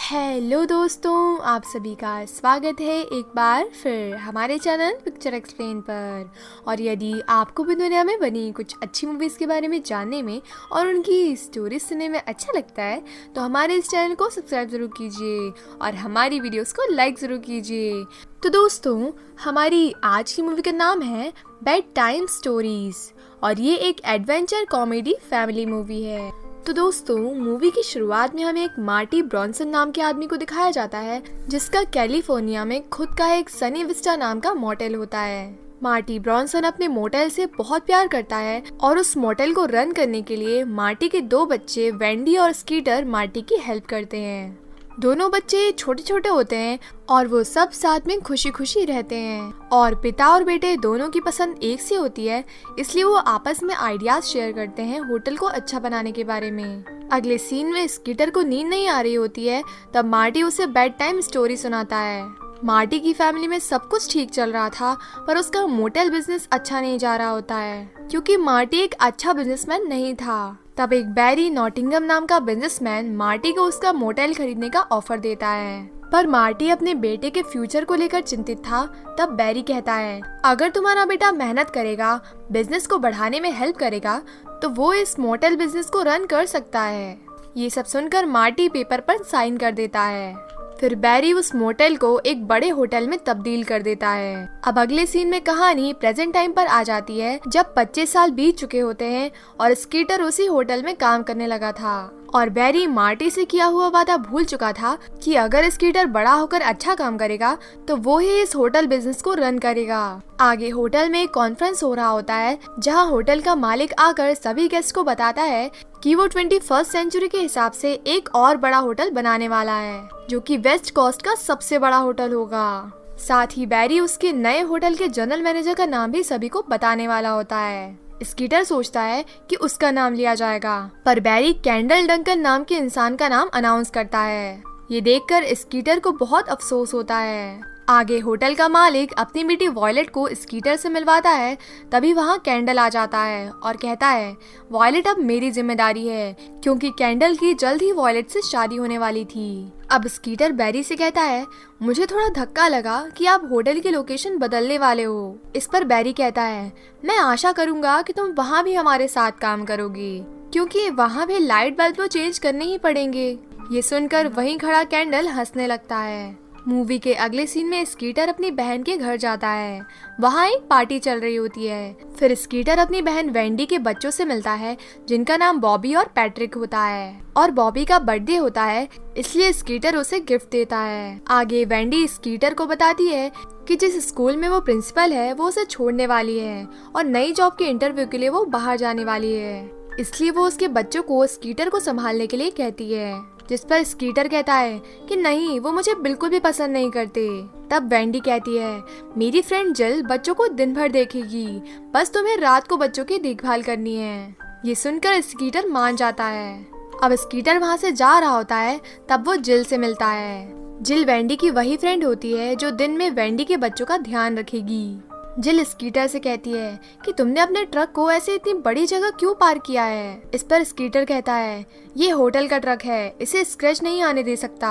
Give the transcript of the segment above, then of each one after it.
Hello दोस्तों, आप सभी का स्वागत है एक बार फिर हमारे चैनल पिक्चर एक्सप्लेन पर। और यदि आपको भी दुनिया में बनी कुछ अच्छी मूवीज़ के बारे में जानने में और उनकी स्टोरी सुनने में अच्छा लगता है तो हमारे इस चैनल को सब्सक्राइब ज़रूर कीजिए और हमारी वीडियोस को लाइक ज़रूर कीजिए। तो दोस्तों, हमारी आज की मूवी का नाम है बेड टाइम स्टोरीज़ और ये एक एडवेंचर कॉमेडी फैमिली मूवी है। तो दोस्तों, मूवी की शुरुआत में हमें एक मार्टी ब्रॉन्सन नाम के आदमी को दिखाया जाता है जिसका कैलिफोर्निया में खुद का एक सनी विस्टा नाम का मोटेल होता है। मार्टी ब्रॉन्सन अपने मोटेल से बहुत प्यार करता है और उस मोटेल को रन करने के लिए मार्टी के दो बच्चे वेंडी और स्कीटर मार्टी की हेल्प करते हैं। दोनों बच्चे छोटे छोटे होते हैं और वो सब साथ में खुशी खुशी रहते हैं और पिता और बेटे दोनों की पसंद एक सी होती है, इसलिए वो आपस में आइडियाज शेयर करते हैं होटल को अच्छा बनाने के बारे में। अगले सीन में स्कीटर को नींद नहीं आ रही होती है, तब मार्टी उसे बेड टाइम स्टोरी सुनाता है। मार्टी की फैमिली में सब कुछ ठीक चल रहा था, पर उसका मोटेल बिजनेस अच्छा नहीं जा रहा होता है क्योंकि मार्टी एक अच्छा बिजनेसमैन नहीं था। तब एक बैरी नॉटिंगम नाम का बिजनेसमैन मार्टी को उसका मोटेल खरीदने का ऑफर देता है, पर मार्टी अपने बेटे के फ्यूचर को लेकर चिंतित था। तब बैरी कहता है, अगर तुम्हारा बेटा मेहनत करेगा, बिजनेस को बढ़ाने में हेल्प करेगा, तो वो इस मोटेल बिजनेस को रन कर सकता है। ये सब सुनकर मार्टी पेपर पर साइन कर देता है। फिर बैरी उस मोटेल को एक बड़े होटल में तब्दील कर देता है। अब अगले सीन में कहानी प्रेजेंट टाइम पर आ जाती है जब 25 साल बीत चुके होते हैं और स्कीटर उसी होटल में काम करने लगा था और बैरी मार्टी से किया हुआ वादा भूल चुका था कि अगर स्कीटर बड़ा होकर अच्छा काम करेगा तो वो ही इस होटल बिजनेस को रन करेगा। आगे होटल में एक कॉन्फ्रेंस हो रहा होता है जहां होटल का मालिक आकर सभी गेस्ट को बताता है कि वो 21st सेंचुरी के हिसाब से एक और बड़ा होटल बनाने वाला है जो कि वेस्ट कोस्ट का सबसे बड़ा होटल होगा। साथ ही बैरी उसके नए होटल के जनरल मैनेजर का नाम भी सभी को बताने वाला होता है। स्कीटर सोचता है कि उसका नाम लिया जाएगा, पर बैरी कैंडल डंकन नाम के इंसान का नाम अनाउंस करता है। ये देखकर स्कीटर को बहुत अफसोस होता है। आगे होटल का मालिक अपनी बेटी वॉयलेट को स्कीटर से मिलवाता है, तभी वहाँ कैंडल आ जाता है और कहता है, वॉयलेट अब मेरी जिम्मेदारी है क्योंकि कैंडल की जल्द ही वॉयलेट से शादी होने वाली थी। अब स्कीटर बैरी से कहता है, मुझे थोड़ा धक्का लगा कि आप होटल की लोकेशन बदलने वाले हो। इस पर बैरी कहता है, मैं आशा करूंगा कि तुम वहाँ भी हमारे साथ काम करोगे क्योंकि वहाँ भी लाइट बल्ब तो चेंज करने ही पड़ेंगे। ये सुनकर वहीं खड़ा कैंडल हंसने लगता है। मूवी के अगले सीन में स्कीटर अपनी बहन के घर जाता है। वहाँ एक पार्टी चल रही होती है। फिर स्कीटर अपनी बहन वेंडी के बच्चों से मिलता है जिनका नाम बॉबी और पैट्रिक होता है और बॉबी का बर्थडे होता है, इसलिए स्कीटर उसे गिफ्ट देता है। आगे वेंडी स्कीटर को बताती है कि जिस स्कूल में वो प्रिंसिपल है वो उसे छोड़ने वाली है और नई जॉब के इंटरव्यू के लिए वो बाहर जाने वाली है, इसलिए वो उसके बच्चों को स्कीटर को संभालने के लिए कहती है। जिस पर स्कीटर कहता है कि नहीं, वो मुझे बिल्कुल भी पसंद नहीं करते। तब वेंडी कहती है, मेरी फ्रेंड जिल बच्चों को दिन भर देखेगी, बस तुम्हें रात को बच्चों की देखभाल करनी है। ये सुनकर स्कीटर मान जाता है। अब स्कीटर वहाँ से जा रहा होता है, तब वो जिल से मिलता है। जिल वेंडी की वही फ्रेंड होती है जो दिन में वेंडी के बच्चों का ध्यान रखेगी। जिल स्कीटर से कहती है कि तुमने अपने ट्रक को ऐसे इतनी बड़ी जगह क्यों पार्क किया है। इस पर स्कीटर कहता है, ये होटल का ट्रक है, इसे स्क्रैच नहीं आने दे सकता।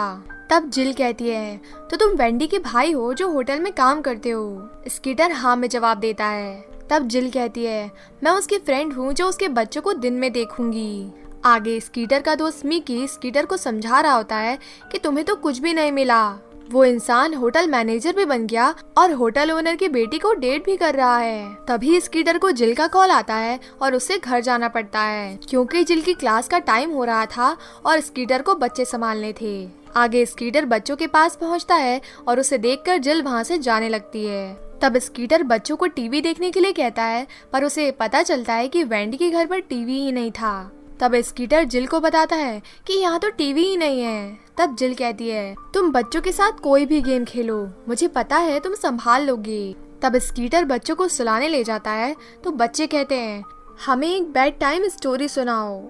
तब जिल कहती है, तो तुम वेंडी के भाई हो जो होटल में काम करते हो। स्कीटर हाँ में जवाब देता है। तब जिल कहती है, मैं उसकी फ्रेंड हूँ जो उसके बच्चों को दिन में देखूंगी। आगे स्कीटर का दोस्त मिकी स्कीटर को समझा रहा होता है कि तुम्हें तो कुछ भी नहीं मिला। वो इंसान होटल मैनेजर भी बन गया और होटल ओनर की बेटी को डेट भी कर रहा है। तभी स्कीटर को जिल का कॉल आता है और उसे घर जाना पड़ता है क्योंकि जिल की क्लास का टाइम हो रहा था और स्कीटर को बच्चे संभालने थे। आगे स्कीटर बच्चों के पास पहुंचता है और उसे देखकर जिल वहां से जाने लगती है। तब स्कीटर बच्चों को टीवी देखने के लिए कहता है, पर उसे पता चलता है कि वेंडी के घर पर टीवी ही नहीं था। तब स्कीटर जिल को बताता है कि यहाँ तो टीवी ही नहीं है। तब जिल कहती है, तुम बच्चों के साथ कोई भी गेम खेलो, मुझे पता है तुम संभाल लोगे। तब स्कीटर बच्चों को सुलाने ले जाता है तो बच्चे कहते हैं, हमें एक बेड टाइम स्टोरी सुनाओ।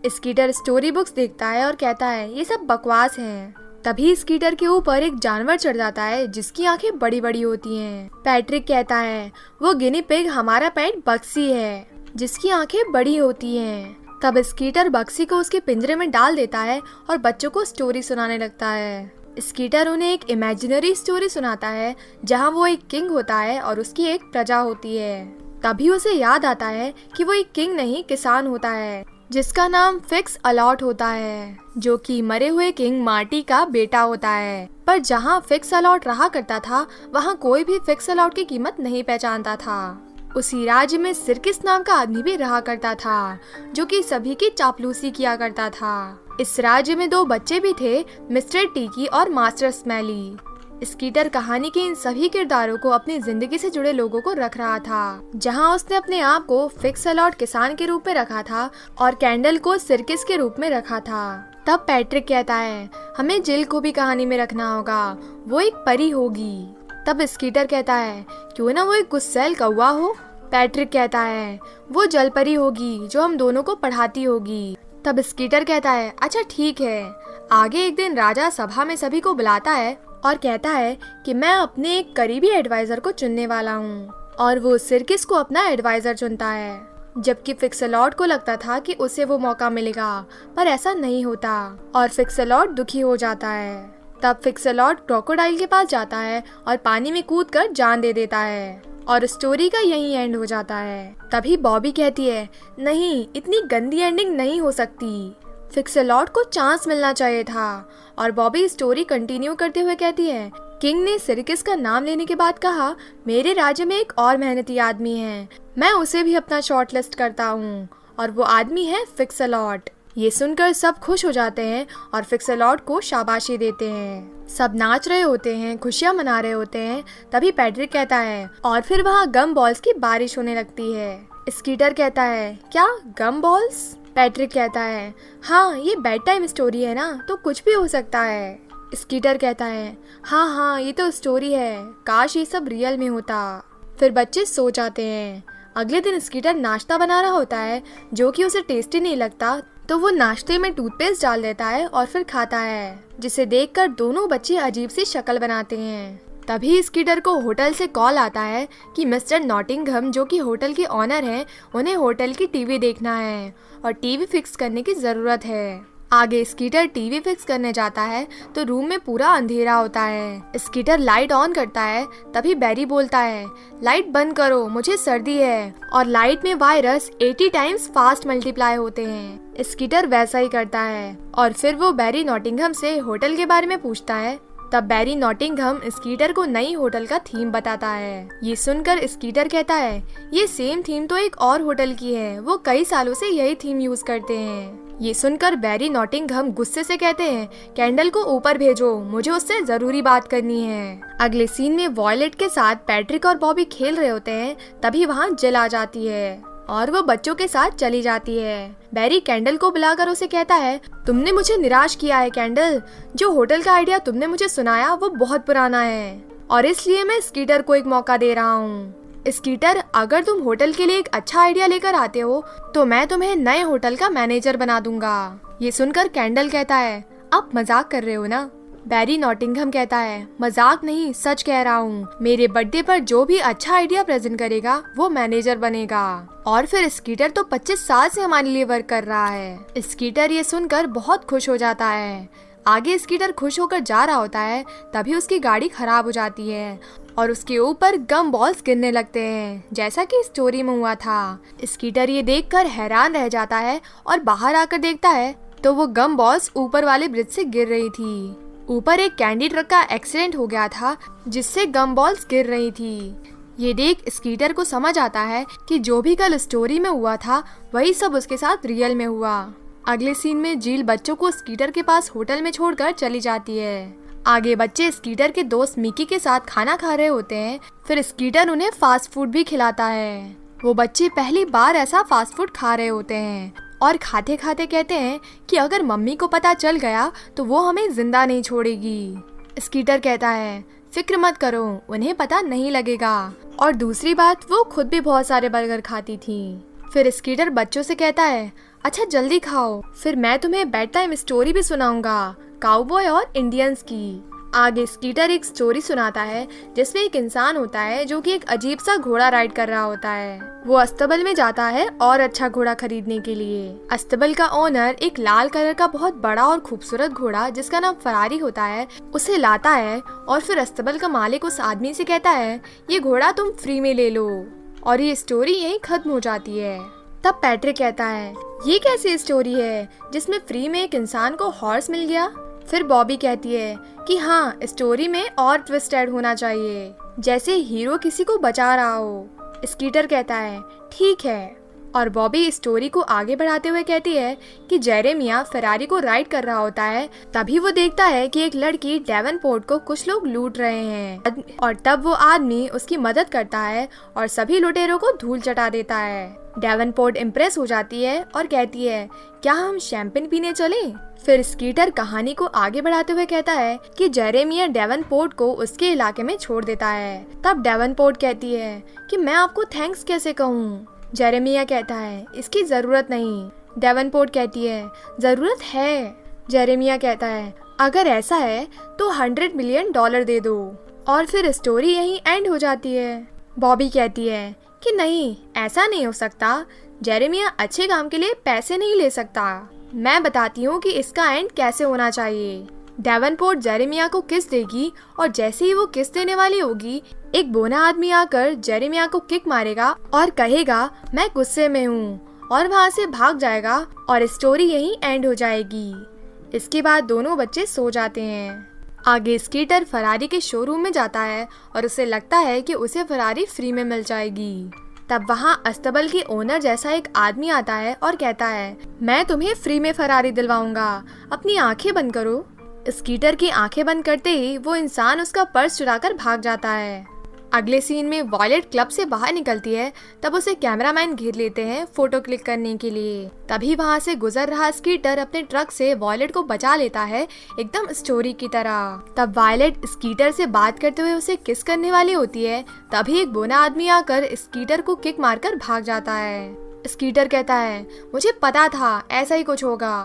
स्कीटर स्टोरी बुक्स देखता है और कहता है, ये सब बकवास हैं। तभी स्कीटर के ऊपर एक जानवर चढ़ जाता है जिसकी आंखें बड़ी बड़ी होती हैं। पैट्रिक कहता है, वो गिनी पिग हमारा पेट बक्सी है जिसकी आंखें बड़ी होती हैं। तब स्कीटर बक्सी को उसके पिंजरे में डाल देता है और बच्चों को स्टोरी सुनाने लगता है। स्कीटर उन्हें एक इमेजिनरी स्टोरी सुनाता है जहां वो एक किंग होता है और उसकी एक प्रजा होती है। तभी उसे याद आता है कि वो एक किंग नहीं किसान होता है जिसका नाम फिक्स अलॉट होता है, जो कि मरे हुए किंग मार्टी का बेटा होता है। पर जहां फिक्स अलॉट रहा करता था वहां कोई भी फिक्स अलॉट की कीमत नहीं पहचानता था। उसी राज्य में सिरकिस नाम का आदमी भी रहा करता था जो कि सभी की चापलूसी किया करता था। इस राज्य में 2 बच्चे भी थे, मिस्टर टीकी और मास्टर स्मेली। स्कीटर कहानी के इन सभी किरदारों को अपनी जिंदगी से जुड़े लोगों को रख रहा था, जहां उसने अपने आप को फिक्स अलॉट किसान के रूप में रखा था और कैंडल को सिरकिस के रूप में रखा था। तब पैट्रिक कहता है, हमें जिल को भी कहानी में रखना होगा, वो एक परी होगी। तब स्कीटर कहता है, क्यों ना वो एक गुस्सैल कौवा हो। पैट्रिक कहता है, वो जल परी होगी जो हम दोनों को पढ़ाती होगी। तब स्कीटर कहता है, अच्छा ठीक है। आगे एक दिन राजा सभा में सभी को बुलाता है और कहता है कि मैं अपने एक करीबी एडवाइजर को चुनने वाला हूँ, और वो सिरकिस को अपना एडवाइजर चुनता है। जबकि फिक्सलॉट को लगता था कि उसे वो मौका मिलेगा, पर ऐसा नहीं होता और फिक्सलॉट दुखी हो जाता है। तब फिक्सलॉट क्रोकोडाइल के पास जाता है और पानी में कूदकर जान दे देता है और स्टोरी का यही एंड हो जाता है। तभी बॉबी कहती है, नहीं, इतनी गंदी एंडिंग नहीं हो सकती, फिक्सलॉट को चांस मिलना चाहिए था। और बॉबी स्टोरी कंटिन्यू करते हुए कहती है, किंग ने सिरकिस का नाम लेने के बाद कहा, मेरे राज्य में एक और मेहनती आदमी है, मैं उसे भी अपना शॉर्टलिस्ट करता हूँ, और वो आदमी है फिक्सलॉट। ये सुनकर सब खुश हो जाते हैं और फिक्सलॉट को शाबाशी देते हैं। सब नाच रहे होते हैं, खुशियाँ मना रहे होते हैं। तभी पैट्रिक कहता है, और फिर वहाँ गम बॉल्स की बारिश होने लगती है। स्कीटर कहता है, क्या गम बॉल्स? पैट्रिक कहता है, हाँ, ये बेड टाइम स्टोरी है ना, तो कुछ भी हो सकता है। स्कीटर कहता है, हाँ, ये तो स्टोरी है, काश ये सब रियल में होता। फिर बच्चे सो जाते हैं। अगले दिन स्कीटर नाश्ता बना रहा होता है जो कि उसे टेस्टी नहीं लगता, तो वो नाश्ते में टूथपेस्ट डाल देता है और फिर खाता है, जिसे देखकर दोनों बच्चे अजीब सी शक्ल बनाते हैं। तभी स्कीटर को होटल से कॉल आता है कि मिस्टर नॉटिंघम, जो कि होटल के ऑनर हैं, उन्हें होटल की टीवी देखना है और टीवी फिक्स करने की ज़रूरत है। आगे स्कीटर टीवी फिक्स करने जाता है तो रूम में पूरा अंधेरा होता है। स्कीटर लाइट ऑन करता है, तभी बैरी बोलता है, लाइट बंद करो, मुझे सर्दी है, और लाइट में वायरस 80 टाइम्स फास्ट मल्टीप्लाई होते हैं। स्कीटर वैसा ही करता है और फिर वो बैरी नॉटिंघम से होटल के बारे में पूछता है। तब बैरी नॉटिंघम स्कीटर को नई होटल का थीम बताता है। ये सुनकर स्कीटर कहता है, ये सेम थीम तो एक और होटल की है, वो कई सालों से यही थीम यूज करते हैं। ये सुनकर बैरी नॉटिंघम गुस्से से कहते हैं, कैंडल को ऊपर भेजो, मुझे उससे जरूरी बात करनी है। अगले सीन में वॉयलेट के साथ पैट्रिक और बॉबी खेल रहे होते हैं। तभी वहाँ जिल आ जाती है और वो बच्चों के साथ चली जाती है। बैरी कैंडल को बुलाकर उसे कहता है, तुमने मुझे निराश किया है कैंडल, जो होटल का आइडिया तुमने मुझे सुनाया वो बहुत पुराना है और इसलिए मैं स्कीटर को एक मौका दे रहा हूँ। स्कीटर, अगर तुम होटल के लिए एक अच्छा आइडिया लेकर आते हो तो मैं तुम्हें नए होटल का मैनेजर बना दूंगा। ये सुनकर कैंडल कहता है, आप मजाक कर रहे हो ना? बैरी नॉटिंघम कहता है, मजाक नहीं, सच कह रहा हूँ, मेरे बर्थडे पर जो भी अच्छा आइडिया प्रेजेंट करेगा वो मैनेजर बनेगा। और फिर स्कीटर तो 25 साल से हमारे लिए वर्क कर रहा है। स्कीटर ये सुनकर बहुत खुश हो जाता है। आगे स्कीटर खुश होकर जा रहा होता है, तभी उसकी गाड़ी खराब हो जाती है और उसके ऊपर गम बॉल्स गिरने लगते हैं, जैसा कि स्टोरी में हुआ था। स्कीटर ये देखकर हैरान रह जाता है और बाहर आकर देखता है तो वो गम बॉल्स ऊपर वाले ब्रिज से गिर रही थी। ऊपर एक कैंडी ट्रक का एक्सीडेंट हो गया था जिससे गम बॉल्स गिर रही थी। ये देख स्कीटर को समझ आता है कि जो भी कल स्टोरी में हुआ था वही सब उसके साथ रियल में हुआ। अगले सीन में जील बच्चों को स्कीटर के पास होटल में छोड़कर चली जाती है। आगे बच्चे स्कीटर के दोस्त मिकी के साथ खाना खा रहे होते हैं। फिर स्कीटर उन्हें फास्ट फूड भी खिलाता है। वो बच्चे पहली बार ऐसा फास्ट फूड खा रहे होते हैं और खाते खाते कहते हैं कि अगर मम्मी को पता चल गया तो वो हमें जिंदा नहीं छोड़ेगी। स्कीटर कहता है, फिक्र मत करो, उन्हें पता नहीं लगेगा। और दूसरी बात, वो खुद भी बहुत सारे बर्गर खाती थी। फिर स्कीटर बच्चों से कहता है, अच्छा जल्दी खाओ, फिर मैं तुम्हें बेड टाइम स्टोरी भी सुनाऊंगा, काउबॉय और इंडियंस की। आगे स्कीटर एक स्टोरी सुनाता है जिसमें एक इंसान होता है जो कि एक अजीब सा घोड़ा राइड कर रहा होता है। वो अस्तबल में जाता है और अच्छा घोड़ा खरीदने के लिए। अस्तबल का ओनर एक लाल कलर का बहुत बड़ा और खूबसूरत घोड़ा जिसका नाम फरारी होता है उसे लाता है और फिर अस्तबल का मालिक उस आदमी से कहता है ये घोड़ा तुम फ्री में ले लो, और ये स्टोरी यहीं खत्म हो जाती है। तब पैट्रिक कहता है ये कैसी स्टोरी है जिसमें फ्री में एक इंसान को हॉर्स मिल गया। फिर बॉबी कहती है कि हाँ, स्टोरी में और ट्विस्ट ऐड होना चाहिए, जैसे हीरो किसी को बचा रहा हो। स्कीटर कहता है ठीक है, और बॉबी स्टोरी को आगे बढ़ाते हुए कहती है कि जेरेमिया फेरारी को राइड कर रहा होता है। तभी वो देखता है कि एक लड़की डेवनपोर्ट को कुछ लोग लूट रहे हैं, और तब वो आदमी उसकी मदद करता है और सभी लुटेरों को धूल चटा देता है। डेवनपोर्ट इम्प्रेस हो जाती है और कहती है क्या हम शैंपेन पीने चलें? फिर स्कीटर कहानी को आगे बढ़ाते हुए कहता है कि जेरेमिया डेवनपोर्ट को उसके इलाके में छोड़ देता है। तब डेवनपोर्ट कहती है कि मैं आपको थैंक्स कैसे कहूँ। जेरेमिया कहता है इसकी जरूरत नहीं। डेवनपोर्ट कहती है जरूरत है। जेरेमिया कहता है अगर ऐसा है तो $100 मिलियन दे दो, और फिर स्टोरी यहीं एंड हो जाती है। बॉबी कहती है कि नहीं, ऐसा नहीं हो सकता। जेरेमिया अच्छे काम के लिए पैसे नहीं ले सकता। मैं बताती हूँ कि इसका एंड कैसे होना चाहिए। डेवनपोर्ट जेरेमिया को किस देगी, और जैसे ही वो किस देने वाली होगी एक बोना आदमी आकर जेरेमिया को किक मारेगा और कहेगा मैं गुस्से में हूँ, और वहाँ से भाग जाएगा, और स्टोरी यहीं एंड हो जाएगी। इसके बाद दोनों बच्चे सो जाते हैं। आगे स्कीटर फरारी के शोरूम में जाता है और उसे लगता है कि उसे फरारी फ्री में मिल जाएगी। तब वहाँ अस्तबल के ओनर जैसा एक आदमी आता है और कहता है मैं तुम्हें फ्री में फरारी दिलवाऊंगा, अपनी आंखें बंद करो। स्कीटर की आंखें बंद करते ही वो इंसान उसका पर्स चुराकर भाग जाता है। अगले सीन में वॉयलेट क्लब से बाहर निकलती है। तब उसे कैमरामैन घेर लेते हैं फोटो क्लिक करने के लिए। तभी वहाँ से गुजर रहा स्कीटर अपने ट्रक से वॉयलेट को बचा लेता है, एकदम स्टोरी की तरह। तब वॉयलेट स्कीटर से बात करते हुए उसे किस करने वाली होती है। तभी एक बोना आदमी आकर स्कीटर को किक मारकर भाग जाता है। स्कीटर कहता है मुझे पता था ऐसा ही कुछ होगा।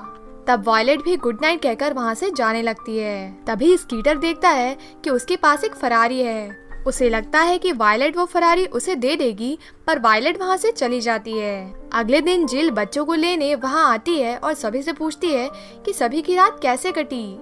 तब वॉयलेट भी गुड नाइट कहकर वहाँ से जाने लगती है। तभी स्कीटर देखता है कि उसके पास एक फरारी है। उसे लगता है कि वायलेट वो फरारी उसे दे देगी, पर वायलेट वहाँ से चली जाती है। अगले दिन जिल बच्चों को लेने वहाँ आती है और सभी से पूछती है कि सभी की रात कैसे कटी।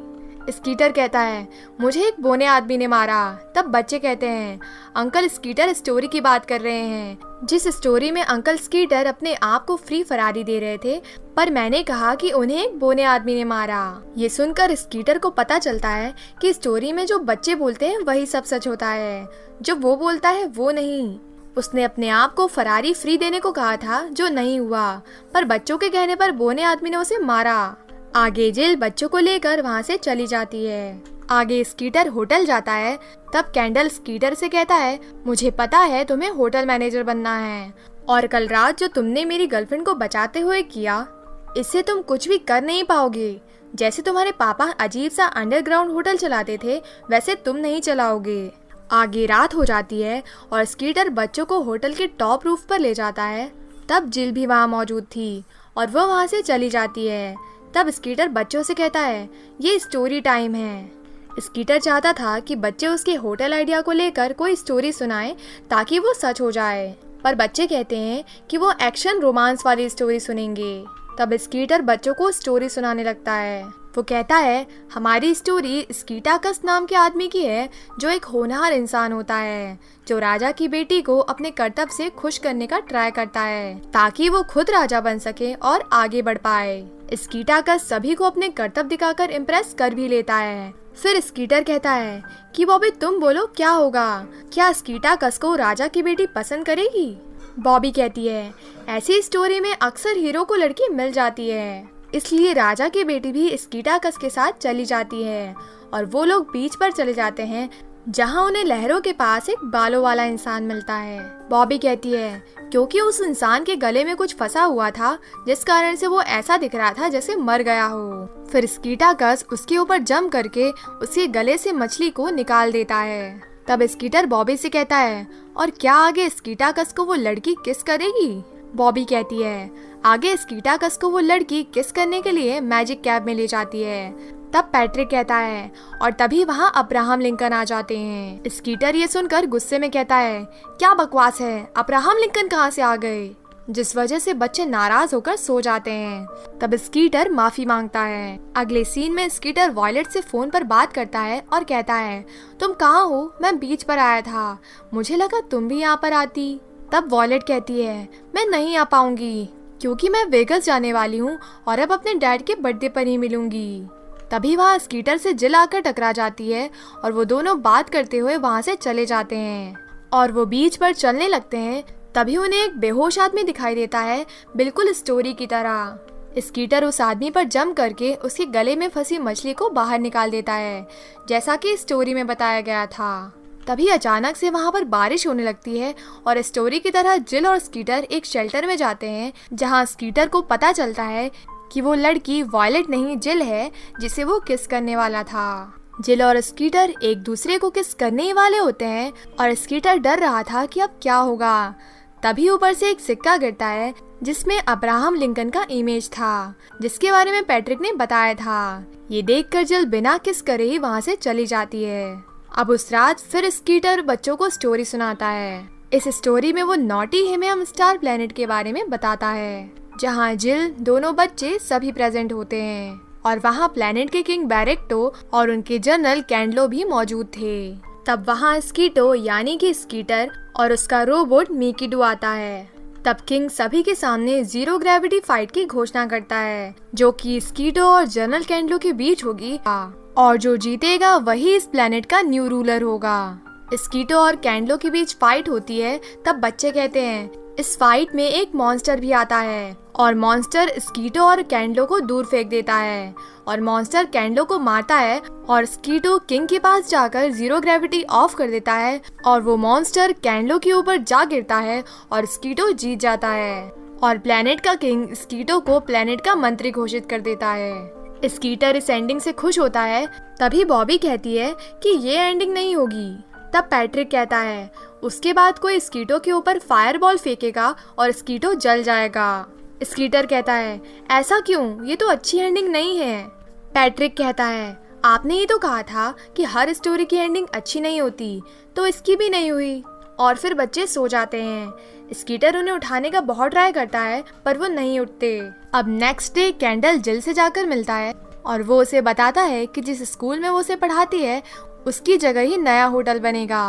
स्कीटर कहता है मुझे एक बोने आदमी ने मारा। तब बच्चे कहते हैं अंकल स्कीटर स्टोरी की बात कर रहे हैं, जिस स्टोरी में अंकल स्कीटर अपने आप को फ्री फरारी दे रहे थे, पर मैंने कहा कि उन्हें एक बोने आदमी ने मारा। ये सुनकर स्कीटर को पता चलता है कि स्टोरी में जो बच्चे बोलते हैं वही सब सच होता है, जो वो बोलता है वो नहीं। उसने अपने आप को फरारी फ्री देने को कहा था, जो नहीं हुआ, पर बच्चों के कहने पर बोने आदमी ने उसे मारा। आगे जिल बच्चों को लेकर वहाँ से चली जाती है। आगे स्कीटर होटल जाता है। तब कैंडल स्कीटर से कहता है मुझे पता है तुम्हें होटल मैनेजर बनना है, और कल रात जो तुमने मेरी गर्लफ्रेंड को बचाते हुए किया, इससे तुम कुछ भी कर नहीं पाओगे। जैसे तुम्हारे पापा अजीब सा अंडरग्राउंड होटल चलाते थे, वैसे तुम नहीं चलाओगे। आगे रात हो जाती है और स्कीटर बच्चों को होटल के टॉप रूफ पर ले जाता है। तब जिल भी वहाँ मौजूद थी और वो वहाँ से चली जाती है। तब स्कीटर बच्चों से कहता है ये स्टोरी टाइम है। स्कीटर चाहता था कि बच्चे उसके होटल आइडिया को लेकर कोई स्टोरी सुनाएं ताकि वो सच हो जाए, पर बच्चे कहते हैं कि वो एक्शन रोमांस वाली स्टोरी सुनेंगे। तब स्कीटर बच्चों को स्टोरी सुनाने लगता है। वो कहता है हमारी स्टोरी स्कीटाकस नाम के आदमी की है, जो एक होनहार इंसान होता है, जो राजा की बेटी को अपने कर्तव्य से खुश करने का ट्राई करता है ताकि वो खुद राजा बन सके और आगे बढ़ पाए। स्कीटाकस सभी को अपने कर्तव्य दिखाकर इम्प्रेस कर भी लेता है। फिर स्कीटर कहता है कि बॉबी तुम बोलो क्या होगा, क्या स्कीटाकस को राजा की बेटी पसंद करेगी? बॉबी कहती है ऐसी स्टोरी में अक्सर हीरो को लड़की मिल जाती है, इसलिए राजा की बेटी भी स्कीटाकस के साथ चली जाती है और वो लोग बीच पर चले जाते हैं, जहां उन्हें लहरों के पास एक बालों वाला इंसान मिलता है। बॉबी कहती है क्योंकि उस इंसान के गले में कुछ फंसा हुआ था, जिस कारण से वो ऐसा दिख रहा था जैसे मर गया हो। फिर स्कीटाकस उसके ऊपर जंप करके उसके गले से मछली को निकाल देता है। तब स्कीटर बॉबी से कहता है और क्या आगे स्कीटाकस को वो लड़की किस करेगी? बॉबी कहती है आगे स्कीटाकस को वो लड़की किस करने के लिए मैजिक कैब में ले जाती है, तब पैट्रिक कहता है और तभी वहाँ अब्राहम लिंकन आ जाते हैं। स्कीटर ये सुनकर गुस्से में कहता है, क्या बकवास है, अब्राहम लिंकन कहाँ से आ गए, जिस वजह से बच्चे नाराज होकर सो जाते हैं। तब स्कीटर माफी मांगता है। अगले सीन में स्कीटर वॉयलेट से फोन पर बात करता है और कहता है, तुम कहाँ हो, मैं बीच पर आया था, मुझे लगा तुम भी यहाँ पर आती। तब वॉयलेट कहती है, मैं नहीं आ पाऊंगी क्योंकि मैं वेगस जाने वाली हूँ और अब अपने डैड के बर्थडे पर ही मिलूंगी। तभी वहाँ स्कीटर से जिल आकर टकरा जाती है और वो दोनों बात करते हुए वहाँ से चले जाते हैं और वो बीच पर चलने लगते हैं। तभी उन्हें एक बेहोश आदमी दिखाई देता है, बिल्कुल स्टोरी की तरह। स्कीटर उस आदमी पर जंप करके उसके गले में फंसी मछली को बाहर निकाल देता है, जैसा कि स्टोरी में बताया गया था। तभी अचानक से वहाँ पर बारिश होने लगती है और स्टोरी की तरह जिल और स्कीटर एक शेल्टर में जाते हैं, जहाँ स्कीटर को पता चलता है कि वो लड़की वॉयलेट नहीं जिल है, जिसे वो किस करने वाला था। जिल और स्कीटर एक दूसरे को किस करने ही वाले होते हैं और स्कीटर डर रहा था कि अब क्या होगा। तभी ऊपर से एक सिक्का गिरता है जिसमें अब्राहम लिंकन का इमेज था, जिसके बारे में पैट्रिक ने बताया था। ये देखकर जिल बिना किस करे ही वहाँ से चली जाती है। अब उस रात फिर स्कीटर बच्चों को स्टोरी सुनाता है। इस स्टोरी में वो नॉटी हेमियम स्टार प्लेनेट के बारे में बताता है, जहाँ जिल, दोनों बच्चे सभी प्रेजेंट होते हैं और वहाँ प्लेनेट के किंग बैरेक्टो और उनके जनरल कैंडलो भी मौजूद थे। तब वहाँ स्कीटो यानी कि स्कीटर और उसका रोबोट मिकीडो आता है। तब किंग सभी के सामने जीरो ग्रेविटी फाइट की घोषणा करता है, जो कि स्कीटो और जनरल कैंडलो के बीच होगी और जो जीतेगा वही इस प्लेनेट का न्यू रूलर होगा। स्कीटो और कैंडलो के बीच फाइट होती है। तब बच्चे कहते हैं, इस फाइट में एक मॉन्स्टर भी आता है और मॉन्स्टर स्कीटो और कैंडलो को दूर फेंक देता है और मॉन्स्टर कैंडलो को मारता है और स्कीटो किंग के पास जाकर जीरो ग्रेविटी ऑफ कर देता है और वो मॉन्स्टर कैंडलो के ऊपर जा गिरता है और स्कीटो जीत जाता है और प्लेनेट का किंग स्कीटो को प्लेनेट का मंत्री घोषित कर देता है। स्कीटर इस एंडिंग से खुश होता है। तभी बॉबी कहती है कि ये एंडिंग नहीं होगी। तब पैट्रिक कहता है, उसके बाद कोई स्कीटो के ऊपर फायरबॉल फेंकेगा और स्कीटो जल जाएगा। स्कीटर कहता है, ऐसा क्यों, ये तो अच्छी एंडिंग नहीं है। पैट्रिक कहता है, आपने ही तो कहा था कि हर स्टोरी की एंडिंग अच्छी नहीं होती, तो इसकी भी नहीं हुई। और फिर बच्चे सो जाते हैं। स्कीटर उन्हें उठाने का बहुत ट्राई करता है पर वो नहीं उठते। अब नेक्स्ट डे कैंडल जिल से जाकर मिलता है और वो उसे बताता है कि जिस स्कूल में वो उसे पढ़ाती है उसकी जगह ही नया होटल बनेगा।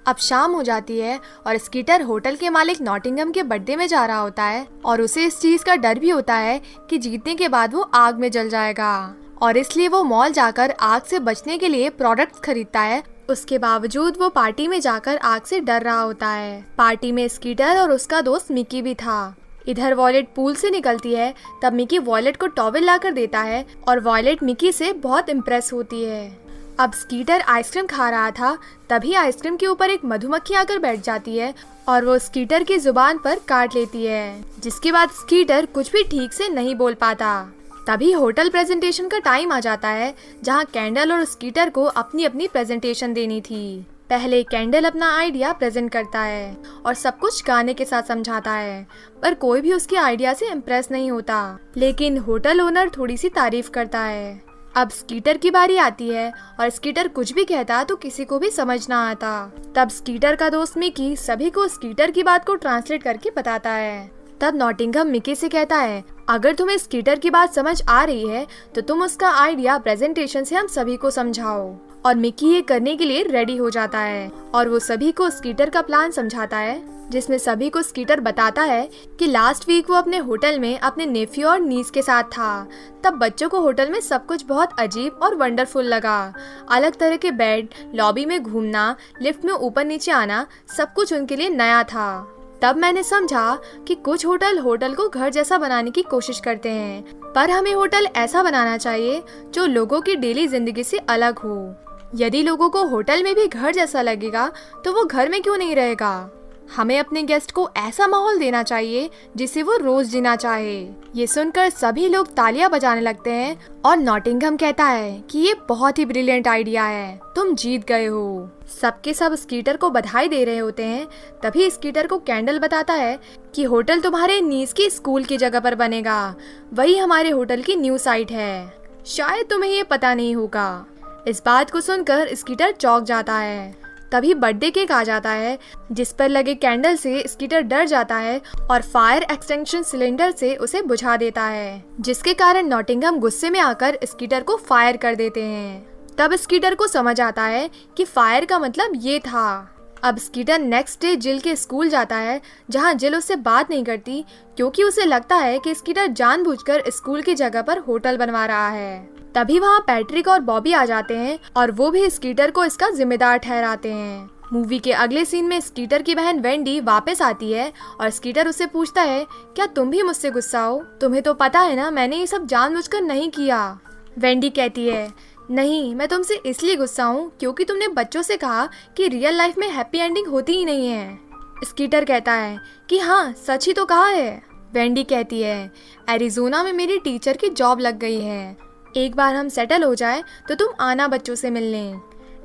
अब शाम हो जाती है और स्कीटर होटल के मालिक नॉटिंघम के बर्थडे में जा रहा होता है और उसे इस चीज का डर भी होता है कि जीतने के बाद वो आग में जल जाएगा और इसलिए वो मॉल जाकर आग से बचने के लिए प्रोडक्ट्स खरीदता है। उसके बावजूद वो पार्टी में जाकर आग से डर रहा होता है। पार्टी में स्कीटर और उसका दोस्त मिकी भी था। इधर वॉयलेट पूल से निकलती है। तब मिकी वॉयलेट को टॉवेल लाकर देता है और वॉयलेट मिकी से बहुत इम्प्रेस होती है। अब स्कीटर आइसक्रीम खा रहा था, तभी आइसक्रीम के ऊपर एक मधुमक्खी आकर बैठ जाती है और वो स्कीटर की जुबान पर काट लेती है, जिसके बाद स्कीटर कुछ भी ठीक से नहीं बोल पाता। तभी होटल प्रेजेंटेशन का टाइम आ जाता है, जहाँ कैंडल और स्कीटर को अपनी अपनी प्रेजेंटेशन देनी थी। पहले कैंडल अपना आइडिया प्रेजेंट करता है और सब कुछ गाने के साथ समझाता है, पर कोई भी उसके आइडिया से इम्प्रेस नहीं होता। लेकिन होटल ओनर थोड़ी सी तारीफ करता है। अब स्कीटर की बारी आती है और स्कीटर कुछ भी कहता तो किसी को भी समझ ना आता। तब स्कीटर का दोस्त मिकी सभी को स्कीटर की बात को ट्रांसलेट करके बताता है। तब नॉटिंघम मिकी से कहता है, अगर तुम्हें स्कीटर की बात समझ आ रही है तो तुम उसका आइडिया प्रेजेंटेशन से हम सभी को समझाओ। और मिकी ये करने के लिए रेडी हो जाता है और वो सभी को स्कीटर का प्लान समझाता है, जिसमें सभी को स्कीटर बताता है कि लास्ट वीक वो अपने होटल में अपने नेफ्यू और नीस के साथ था। तब बच्चों को होटल में सब कुछ बहुत अजीब और वंडरफुल लगा। अलग तरह के बेड, लॉबी में घूमना, लिफ्ट में ऊपर नीचे आना, सब कुछ उनके लिए नया था। तब मैंने समझा कि कुछ होटल को घर जैसा बनाने की कोशिश करते हैं, पर हमें होटल ऐसा बनाना चाहिए जो लोगों की डेली जिंदगी से अलग हो। यदि लोगों को होटल में भी घर जैसा लगेगा तो वो घर में क्यों नहीं रहेगा। हमें अपने गेस्ट को ऐसा माहौल देना चाहिए जिसे वो रोज जीना चाहे। ये सुनकर सभी लोग तालियां बजाने लगते हैं और नॉटिंघम कहता है कि ये बहुत ही ब्रिलियंट आइडिया है, तुम जीत गए हो। सबके सब स्कीटर को बधाई दे रहे होते हैं। तभी स्कीटर को कैंडल बताता है कि होटल तुम्हारे नीस की स्कूल की जगह पर बनेगा, वही हमारे होटल की न्यू साइट है। शायद तुम्हें ये पता नहीं होगा। इस बात को सुनकर स्कीटर चौंक जाता है। तभी बर्थडे केक आ जाता है, जिस पर लगे कैंडल से स्कीटर डर जाता है और फायर एक्सटेंशन सिलेंडर से उसे बुझा देता है, जिसके कारण नॉटिंघम गुस्से में आकर स्कीटर को फायर कर देते हैं। तब स्कीटर को समझ आता है कि फायर का मतलब ये था। अब स्कीटर नेक्स्ट डे जिल के स्कूल जाता है, जहां जिल उससे बात नहीं करती क्योंकि उसे लगता है कि स्कीटर जानबूझकर स्कूल की जगह पर होटल बनवा रहा है। तभी वहां पैट्रिक और बॉबी आ जाते हैं और वो भी स्कीटर को इसका जिम्मेदार ठहराते हैं। मूवी के अगले सीन में स्कीटर की बहन वेंडी वापस आती है और स्कीटर उससे पूछता है, क्या तुम भी मुझसे गुस्सा हो? तुम्हें तो पता है ना, मैंने ये सब जानबूझकर नहीं किया। वेंडी कहती है, नहीं, मैं तुमसे इसलिए गुस्सा हूँ क्योंकि तुमने बच्चों से कहा कि रियल लाइफ में हैप्पी एंडिंग होती ही नहीं है। स्कीटर कहता है कि हाँ, सच ही तो कहा है। वेंडी कहती है, एरिज़ोना में मेरी टीचर की जॉब लग गई है, एक बार हम सेटल हो जाए तो तुम आना बच्चों से मिलने।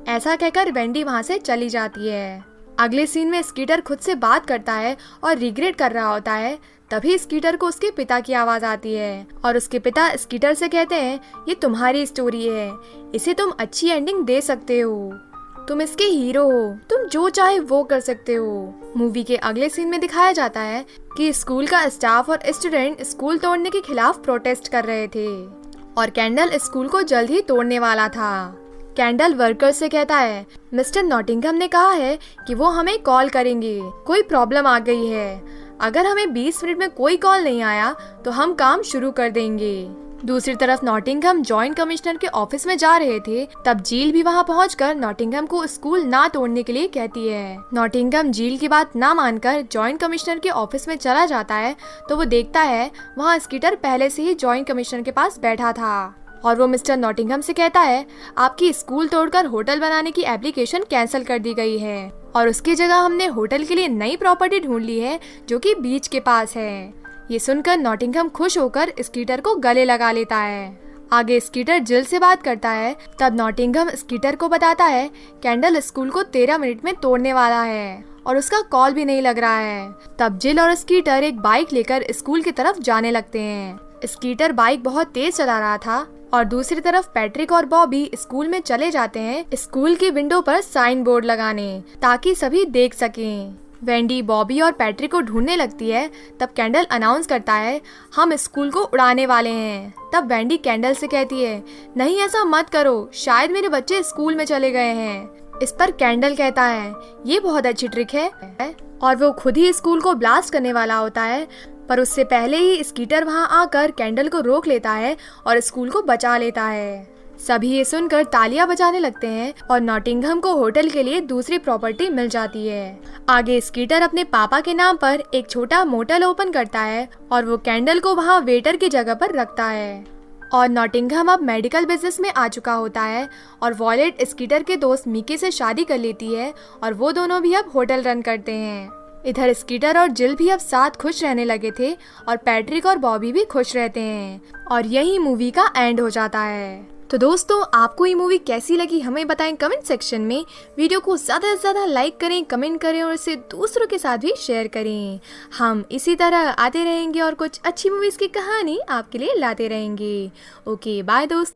ऐसा कहकर वेंडी वहाँ से चली जाती है। अगले सीन में स्कीटर खुद से बात करता है और रिग्रेट कर रहा होता है। तभी स्कीटर को उसके पिता की आवाज आती है और उसके पिता स्कीटर से कहते हैं, ये तुम्हारी स्टोरी है, इसे तुम अच्छी एंडिंग दे सकते हो, तुम इसके हीरो हो, तुम जो चाहे वो कर सकते हो। मूवी के अगले सीन में दिखाया जाता है कि स्कूल का स्टाफ और स्टूडेंट स्कूल तोड़ने के खिलाफ प्रोटेस्ट कर रहे थे और कैंडल स्कूल को जल्द ही तोड़ने वाला था। कैंडल वर्कर से कहता है, मिस्टर नॉटिंघम ने कहा है कि वो हमें कॉल करेंगे, कोई प्रॉब्लम आ गई है। अगर हमें 20 मिनट में कोई कॉल नहीं आया तो हम काम शुरू कर देंगे। दूसरी तरफ नॉटिंघम जॉइंट कमिश्नर के ऑफिस में जा रहे थे, तब जील भी वहां पहुंचकर नॉटिंघम को स्कूल ना तोड़ने के लिए कहती है। नॉटिंघम जील की बात ना मानकर जॉइंट कमिश्नर के ऑफिस में चला जाता है तो वो देखता है वहां स्कीटर पहले से ही जॉइंट कमिश्नर के पास बैठा था और वो मिस्टर नॉटिंघम से कहता है, आपकी स्कूल तोड़कर होटल बनाने की एप्लीकेशन कैंसिल कर दी गई है और उसकी जगह हमने होटल के लिए नई प्रॉपर्टी ढूंढ ली है जो कि बीच के पास है। ये सुनकर नॉटिंघम खुश होकर स्कीटर को गले लगा लेता है। आगे स्कीटर जिल से बात करता है। तब नॉटिंघम स्कीटर को बताता है, कैंडल स्कूल को 13 मिनट में तोड़ने वाला है और उसका कॉल भी नहीं लग रहा है। तब जिल और स्कीटर एक बाइक लेकर स्कूल की तरफ जाने लगते हैं। स्कीटर बाइक बहुत तेज चला रहा था और दूसरी तरफ पैट्रिक और बॉबी स्कूल में चले जाते हैं स्कूल की विंडो पर साइन बोर्ड लगाने, ताकि सभी देख सकें। वेंडी बॉबी और पैट्रिक को ढूंढने लगती है। तब कैंडल अनाउंस करता है, हम स्कूल को उड़ाने वाले हैं। तब वेंडी कैंडल से कहती है, नहीं ऐसा मत करो, शायद मेरे बच्चे स्कूल में चले गए हैं। इस पर कैंडल कहता है, ये बहुत अच्छी ट्रिक है, और वो खुद ही स्कूल को ब्लास्ट करने वाला होता है। पर उससे पहले ही स्कीटर वहां आकर कैंडल को रोक लेता है और स्कूल को बचा लेता है। सभी ये सुनकर तालियां बजाने लगते हैं और नॉटिंघम को होटल के लिए दूसरी प्रॉपर्टी मिल जाती है। आगे स्कीटर अपने पापा के नाम पर एक छोटा मोटल ओपन करता है और वो कैंडल को वहां वेटर की जगह पर रखता है। और नॉटिंघम अब मेडिकल बिजनेस में आ चुका होता है और वॉलेट स्कीटर के दोस्त मिकी से शादी कर लेती है और वो दोनों भी अब होटल रन करते हैं। इधर स्कीटर और जिल भी अब साथ खुश रहने लगे थे और पैट्रिक और बॉबी भी खुश रहते हैं और यही मूवी का एंड हो जाता है। तो दोस्तों, आपको ये मूवी कैसी लगी हमें बताएं कमेंट सेक्शन में। वीडियो को ज़्यादा से ज़्यादा लाइक करें, कमेंट करें और इसे दूसरों के साथ भी शेयर करें। हम इसी तरह आते रहेंगे और कुछ अच्छी मूवीज़ की कहानी आपके लिए लाते रहेंगे। ओके, बाय दोस्त।